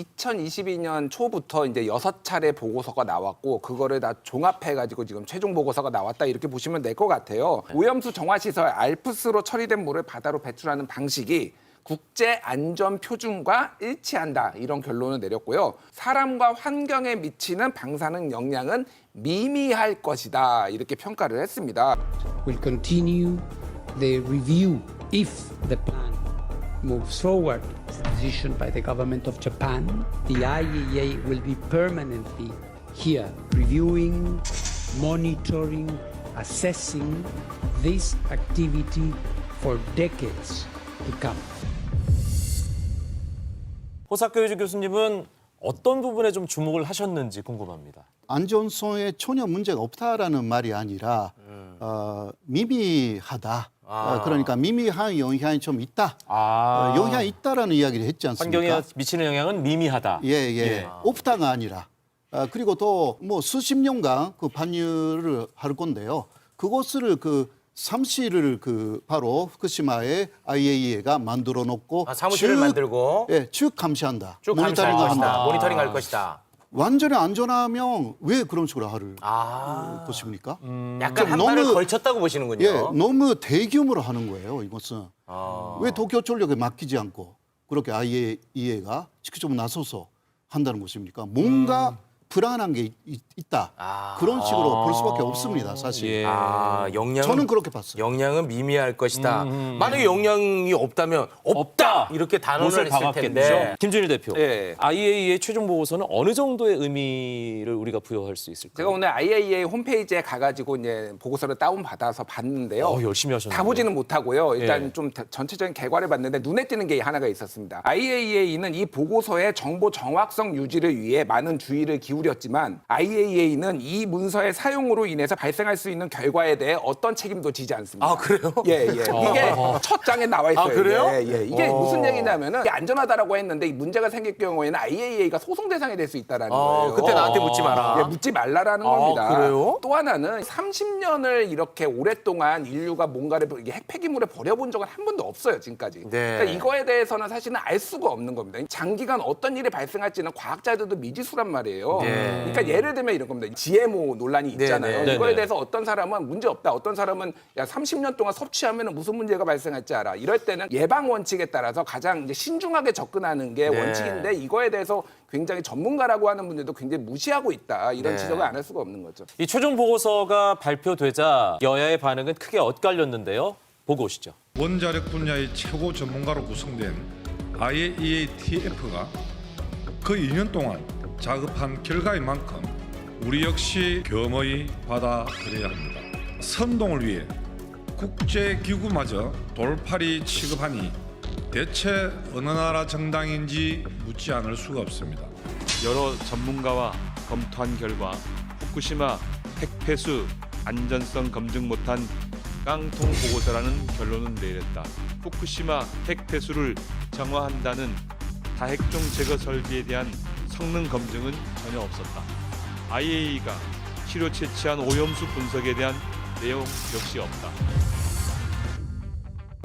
2022년 초부터 이제 6차례 보고서가 나왔고 그거를 다 종합해가지고 지금 최종 보고서가 나왔다 이렇게 보시면 될 것 같아요. 오염수 정화시설 알프스로 처리된 물을 바다로 배출하는 방식이 국제 안전 표준과 일치한다 이런 결론을 내렸고요. 사람과 환경에 미치는 방사능 영향은 미미할 것이다 이렇게 평가를 했습니다. Will continue the review if the plan moves forward. Decision by the government of Japan. The IAEA will be permanently here reviewing, monitoring, assessing this activity for decades to come. 호사카 교수님은 어떤 부분에 좀 주목을 하셨는지 궁금합니다. 안전성에 전혀 문제가 없다라는 말이 아니라 미미하다. 그러니까 미미한 영향이 좀 있다. 영향이 있다라는 이야기를 했지 않습니까? 환경에 미치는 영향은 미미하다. 예. 없다가 아니라. 그리고 또 뭐 수십 년간 그 반려를 할 건데요. 그것을 삼시를 바로 후쿠시마에 IAEA가 만들어 놓고 사무실을 만들고 쭉 감시한다. 쭉 감시할 모니터링을 것이다. 한다. 모니터링할 것이다. 완전히 안전하면 왜 그런 식으로 하를 보십니까? 약간 한 너무- 발을 걸쳤다고 보시는군요. 예, 너무 대규모로 하는 거예요. 이것은 왜 도쿄전력에 맡기지 않고 그렇게 IAEA가 직접적으로 나서서 한다는 것입니까? 뭔가 불안한 게 있다. 그런 식으로 볼 수밖에 없습니다, 사실. 예. 영향은 저는 그렇게 봤어요. 영향은 미미할 것이다. 만약에 영향이 없다면 없다 이렇게 단언을 했을 텐데. 김준일 대표, 예. IAEA의 최종 보고서는 어느 정도의 의미를 우리가 부여할 수 있을까요? 제가 오늘 IAEA 홈페이지에 가가지고 이제 보고서를 다운 받아서 봤는데요. 열심히 하셨네요. 다 보지는 못하고요. 일단 예. 좀 전체적인 결과를 봤는데 눈에 띄는 게 하나가 있었습니다. IAEA는 이 보고서의 정보 정확성 유지를 위해 많은 주의를 기울였지만 IAEA는 이 문서의 사용으로 인해서 발생할 수 있는 결과에 대해 어떤 책임도 지지 않습니다. 아, 그래요? 예. 이게 첫 장에 나와 있어요. 그래요? 예. 이게 무슨 얘기냐면은 이게 안전하다라고 했는데 이 문제가 생길 경우에는 IAEA가 소송 대상이 될 수 있다라는 거예요. 그때 나한테 묻지 마라. 예, 묻지 말라라는 겁니다. 그래요? 또 하나는 30년을 이렇게 오랫동안 인류가 뭔가를 이게 핵 폐기물을 버려본 적은 한 번도 없어요, 지금까지. 네. 그러니까 이거에 대해서는 사실은 알 수가 없는 겁니다. 장기간 어떤 일이 발생할지는 과학자들도 미지수란 말이에요. 네. 그러니까 예를 들면 이런 겁니다. GMO 논란이 있잖아요. 네. 이거에 네네. 대해서 어떤 사람은 문제 없다. 어떤 사람은 야 30년 동안 섭취하면 무슨 문제가 발생할지 알아. 이럴 때는 예방 원칙에 따라서 가장 이제 신중하게 접근하는 게 네. 원칙인데 이거에 대해서 굉장히 전문가라고 하는 분들도 굉장히 무시하고 있다. 이런 네. 지적을 안 할 수가 없는 거죠. 이 최종 보고서가 발표되자 여야의 반응은 크게 엇갈렸는데요. 보고 오시죠. 원자력 분야의 최고 전문가로 구성된 IAEA TF가 그 2년 동안 작업한 결과인 만큼 우리 역시 겸허히 받아들여야 합니다. 선동을 위해 국제기구마저 돌팔이 취급하니 대체 어느 나라 정당인지 묻지 않을 수가 없습니다. 여러 전문가와 검토한 결과 후쿠시마 핵폐수 안전성 검증 못한 깡통 보고서라는 결론을 내렸다. 후쿠시마 핵폐수를 정화한다는 다핵종 제거 설비에 대한 성능 검증은 전혀 없었다. IAEA가 치료 채취한 오염수 분석에 대한 내용 역시 없다.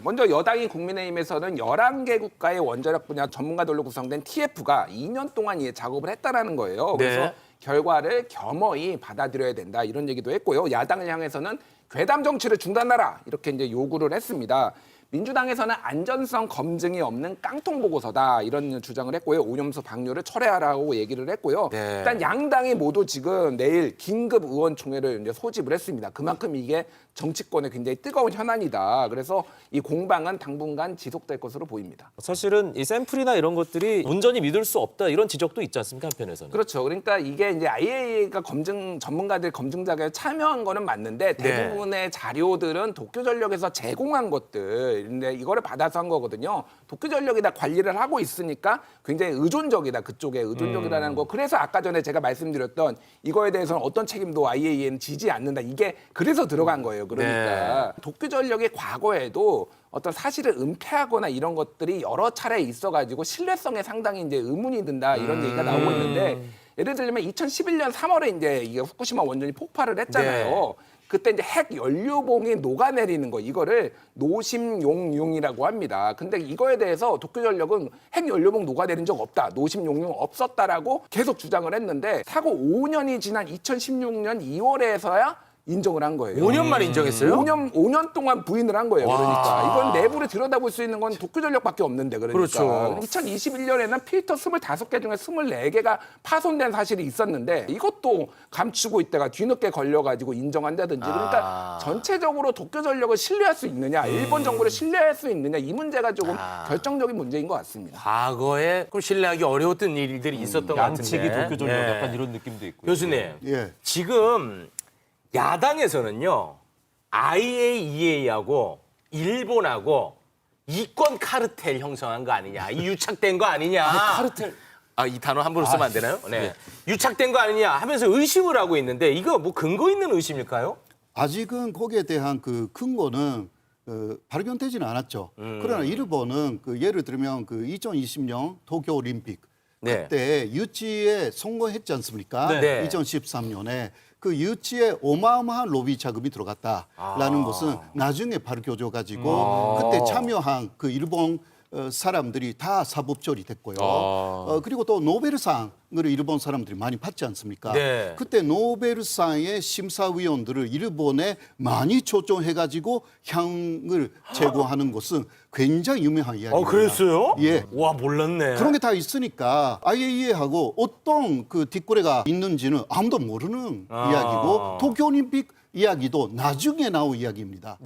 먼저 여당인 국민의힘에서는 11개 국가의 원자력 분야 전문가들로 구성된 TF가 2년 동안 이 작업을 했다라는 거예요. 그래서 네. 결과를 겸허히 받아들여야 된다 이런 얘기도 했고요. 야당을 향해서는 괴담 정치를 중단하라 이렇게 이제 요구를 했습니다. 민주당에서는 안전성 검증이 없는 깡통 보고서다 이런 주장을 했고요. 오염수 방류를 철회하라고 얘기를 했고요. 네. 일단 양당이 모두 지금 내일 긴급 의원총회를 이제 소집을 했습니다. 그만큼 이게 정치권에 굉장히 뜨거운 현안이다. 그래서 이 공방은 당분간 지속될 것으로 보입니다. 사실은 이 샘플이나 이런 것들이 온전히 믿을 수 없다 이런 지적도 있지 않습니까 한편에서는. 그렇죠. 그러니까 이게 이제 IAEA가 전문가들 검증 자격에 참여한 거는 맞는데 대부분의 자료들은 도쿄전력에서 제공한 것들. 근데 이거를 받아서 한 거거든요. 도쿄전력이 다 관리를 하고 있으니까 굉장히 의존적이다. 그쪽에 의존적이라는 거. 그래서 아까 전에 제가 말씀드렸던 이거에 대해서는 어떤 책임도 IAEA는 지지 않는다. 이게 그래서 들어간 거예요. 그러니까 도쿄전력이 과거에도 어떤 사실을 은폐하거나 이런 것들이 여러 차례 있어가지고 신뢰성에 상당히 이제 의문이 든다 이런 얘기가 나오고 있는데 예를 들면 2011년 3월에 이제 이게 후쿠시마 원전이 폭발을 했잖아요. 그때 이제 핵 연료봉이 녹아내리는 거 이거를 노심용융이라고 합니다. 근데 이거에 대해서 도쿄전력은 핵 연료봉 녹아내린 적 없다. 노심용융 없었다라고 계속 주장을 했는데 사고 5년이 지난 2016년 2월에서야 인정을 한 거예요. 5년 만에 인정했어요? 5년 동안 부인을 한 거예요. 그러니까 이건 내부를 들여다볼 수 있는 건 도쿄전력밖에 없는데 그러니까. 그렇죠. 2021년에는 필터 25개 중에 24개가 파손된 사실이 있었는데 이것도 감추고 있다가 뒤늦게 걸려가지고 인정한다든지 그러니까 전체적으로 도쿄전력을 신뢰할 수 있느냐 일본 정부를 신뢰할 수 있느냐 이 문제가 조금 결정적인 문제인 것 같습니다. 과거에 그럼 신뢰하기 어려웠던 일들이 있었던 것 양측이 같은데. 도쿄전력 네. 약간 이런 느낌도 있고요. 교수님, 예. 지금 야당에서는요 IAEA하고 일본하고 이권 카르텔 형성한 거 아니냐, 이 유착된 거 아니냐. 카르텔. 이 단어 함부로 쓰면 안 되나요? 네. 유착된 거 아니냐 하면서 의심을 하고 있는데 이거 뭐 근거 있는 의심일까요? 아직은 거기에 대한 그 근거는 발견되지는 않았죠. 그러나 일본은 그 예를 들면 그 2020년 도쿄 올림픽 네. 그때 유치에 성공했지 않습니까? 네. 2013년에 그 유치에 어마어마한 로비 자금이 들어갔다라는 것은 나중에 밝혀져 가지고 그때 참여한 그 일본 사람들이 다 사법 처리됐고요. 그리고 또 노벨상을 일본 사람들이 많이 받지 않습니까? 네. 그때 노벨상의 심사위원들을 일본에 많이 초청해가지고 향을 제공하는 것은 굉장히 유명한 이야기입니다. 그랬어요? 예. 와, 몰랐네. 그런 게 다 있으니까 IAEA하고 어떤 그 뒷거래가 있는지는 아무도 모르는 이야기고 도쿄올림픽 이야기도 나중에 나올 이야기입니다.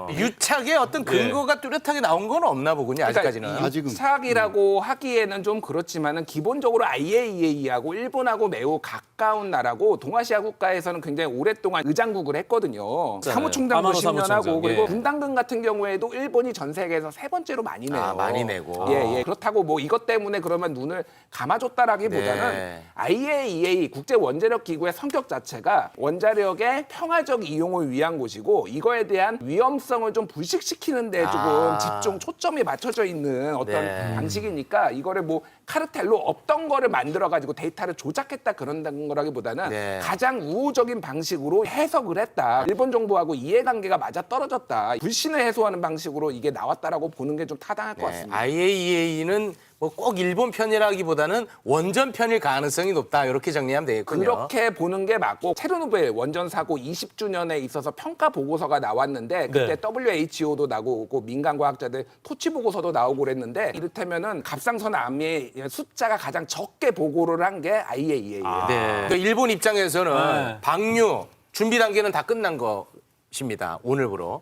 유착의 어떤 근거가 뚜렷하게 나온 건 없나 보군요, 아직까지는. 그러니까 아직은. 유착이라고 하기에는 좀 그렇지만은 기본적으로 IAEA하고 일본하고 매우 가까운 나라고 동아시아 국가에서는 굉장히 오랫동안 의장국을 했거든요. 사무총장도 아마노 10년 사무총장, 하고 그리고 예. 분담금 같은 경우에도 일본이 전 세계에서 세 번째로 많이 내요. 많이 내고. 예. 그렇다고 뭐 이것 때문에 그러면 눈을 감아줬다라기보다는 네. IAEA 국제 원자력 기구의 성격 자체가 원자력의 평화적 이용을 위한 곳이고 이거에 대한 위험성을 좀 불식시키는 데 조금 집중 초점이 맞춰져 있는 어떤 네. 방식이니까 이거를 뭐 카르텔로 없던 거를 만들어 가지고 데이터를 조작했다 그런 거라기보다는 네. 가장 우호적인 방식으로 해석을 했다. 일본 정부하고 이해관계가 맞아 떨어졌다. 불신을 해소하는 방식으로 이게 나왔다라고 보는 게 좀 타당할 것 같습니다. IAEA는 뭐 꼭 일본 편이라기보다는 원전 편일 가능성이 높다. 이렇게 정리하면 되겠군요. 그렇게 보는 게 맞고 체르노빌 원전 사고 20주년에 있어서 평가 보고서가 나왔는데 그때 WHO도 나오고 민간 과학자들 토치 보고서도 나오고 그랬는데 이를테면은 갑상선 암의 숫자가 가장 적게 보고를 한 게 IAEA예요. 그러니까 일본 입장에서는 방류 준비 단계는 다 끝난 것입니다. 오늘부로.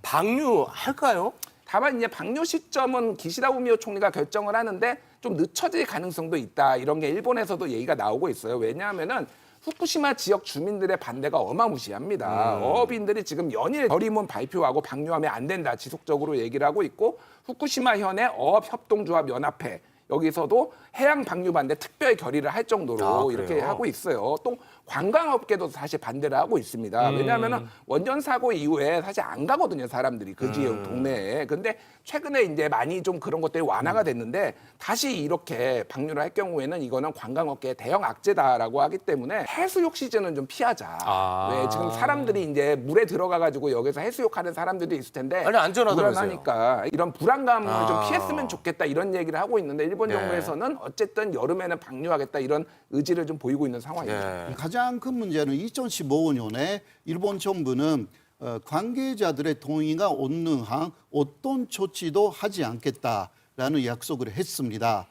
방류 할까요? 다만 이제 방류 시점은 기시다 후미오 총리가 결정을 하는데 좀 늦춰질 가능성도 있다. 이런 게 일본에서도 얘기가 나오고 있어요. 왜냐하면은 후쿠시마 지역 주민들의 반대가 어마무시합니다. 어업인들이 지금 연일 결의문 발표하고 방류하면 안 된다. 지속적으로 얘기를 하고 있고 후쿠시마 현의 어업협동조합 연합회 여기서도 해양 방류 반대 특별 결의를 할 정도로 이렇게 하고 있어요. 또 관광업계도 사실 반대를 하고 있습니다. 왜냐하면 원전 사고 이후에 사실 안 가거든요, 사람들이 그 지역 동네에. 근데 최근에 이제 많이 좀 그런 것들이 완화가 됐는데 다시 이렇게 방류를 할 경우에는 이거는 관광업계의 대형 악재다라고 하기 때문에 해수욕 시즌은 좀 피하자. 왜 지금 사람들이 이제 물에 들어가가지고 여기서 해수욕하는 사람들도 있을 텐데 아니, 안전하다면서요. 불안하니까 이런 불안감을 좀 피했으면 좋겠다 이런 얘기를 하고 있는데 일본 정부에서는 어쨌든 여름에는 방류하겠다 이런 의지를 좀 보이고 있는 상황입니다. 가장 큰 문제는 2015년에 일본 정부는 관계자들의 동의가 없는 한 어떤 조치도 하지 않겠다라는 약속을 했습니다.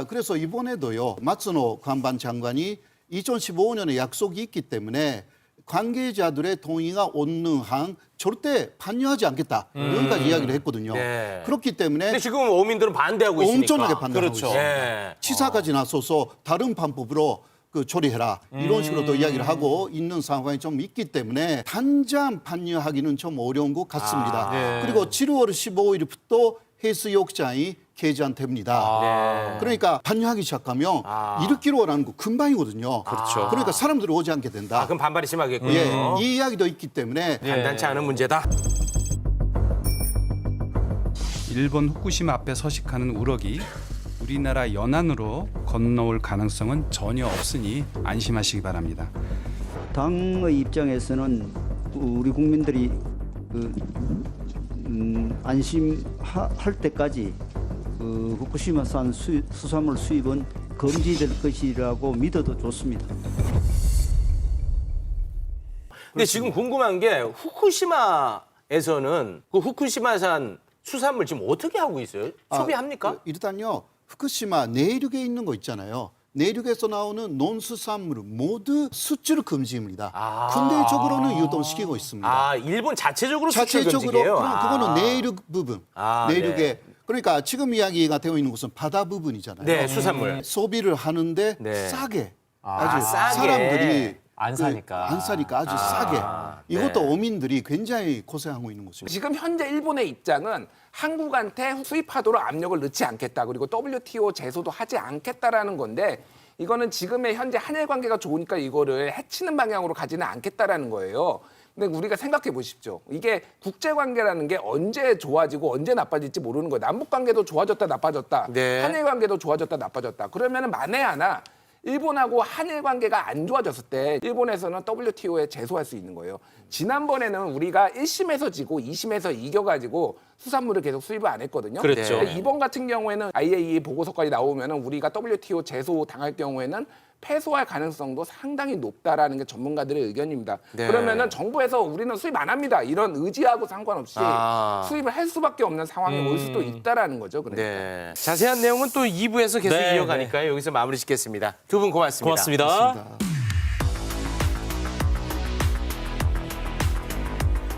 그래서 이번에도요 마츠노 관방 장관이 2015년에 약속이 있기 때문에 관계자들의 동의가 없는 한 절대 판유하지 않겠다. 여기까지 이야기를 했거든요. 네. 그렇기 때문에 근데 지금 어민들은 반대하고 있으니까. 엄청나게 반대하고 그렇죠. 있어요. 예. 치사까지 나서서 다른 방법으로 그 처리해라 이런 식으로 또 이야기를 하고 있는 상황이 좀 있기 때문에 당장 판유하기는 좀 어려운 것 같습니다. 그리고 7월 15일부터 해수욕장이 개장됩니다. 그러니까 판유하기 시작하면 1km라는 거 금방이거든요. 그렇죠. 그러니까 사람들이 오지 않게 된다. 그럼 반발이 심하겠군요. 예, 이 이야기도 있기 때문에 간단치 않은 문제다. 일본 후쿠시마 앞에 서식하는 우럭이 우리나라 연안으로 건너올 가능성은 전혀 없으니 안심하시기 바랍니다. 당의 입장에서는 우리 국민들이 안심할 때까지 후쿠시마산 수산물 수입은 금지될 것이라고 믿어도 좋습니다. 근데 지금 궁금한 게 후쿠시마에서는 그 후쿠시마산 수산물 지금 어떻게 하고 있어요? 소비합니까? 일단요, 후쿠시마 내륙에 있는 거 있잖아요. 내륙에서 나오는 농수산물 모두 수출 금지입니다. 군대적으로는 유통시키고 있습니다. 아, 일본 자체적으로 수출 자체적으로 금지예요? 그거는 내륙 부분, 내륙에 네. 그러니까 지금 이야기가 되어 있는 것은 바다 부분이잖아요. 네, 수산물. 소비를 하는데 네. 싸게 싸게. 사람들이 안 사니까. 안 사니까 아주 싸게 이것도 어민들이 굉장히 고생하고 있는 것입니다. 지금 현재 일본의 입장은 한국한테 수입하도록 압력을 넣지 않겠다. 그리고 WTO 제소도 하지 않겠다라는 건데 이거는 지금의 현재 한일 관계가 좋으니까 이거를 해치는 방향으로 가지는 않겠다라는 거예요. 근데 우리가 생각해 보십시오. 이게 국제 관계라는 게 언제 좋아지고 언제 나빠질지 모르는 거예요. 남북 관계도 좋아졌다 나빠졌다. 네. 한일 관계도 좋아졌다 나빠졌다. 그러면은 만에 하나 일본하고 한일 관계가 안 좋아졌을 때 일본에서는 WTO에 제소할 수 있는 거예요. 지난번에는 우리가 1심에서 지고 2심에서 이겨가지고 수산물을 계속 수입을 안 했거든요. 그랬죠. 근데 이번 같은 경우에는 IAEA 보고서까지 나오면은 우리가 WTO 제소 당할 경우에는 패소할 가능성도 상당히 높다라는 게 전문가들의 의견입니다. 네. 그러면은 정부에서 우리는 수입 안 합니다. 이런 의지하고 상관없이 수입을 할 수밖에 없는 상황이 올 수도 있다라는 거죠. 그러니까. 네. 자세한 내용은 또 2부에서 계속 네, 이어가니까요. 여기서 마무리 짓겠습니다. 두 분 고맙습니다. 고맙습니다. 그렇습니다.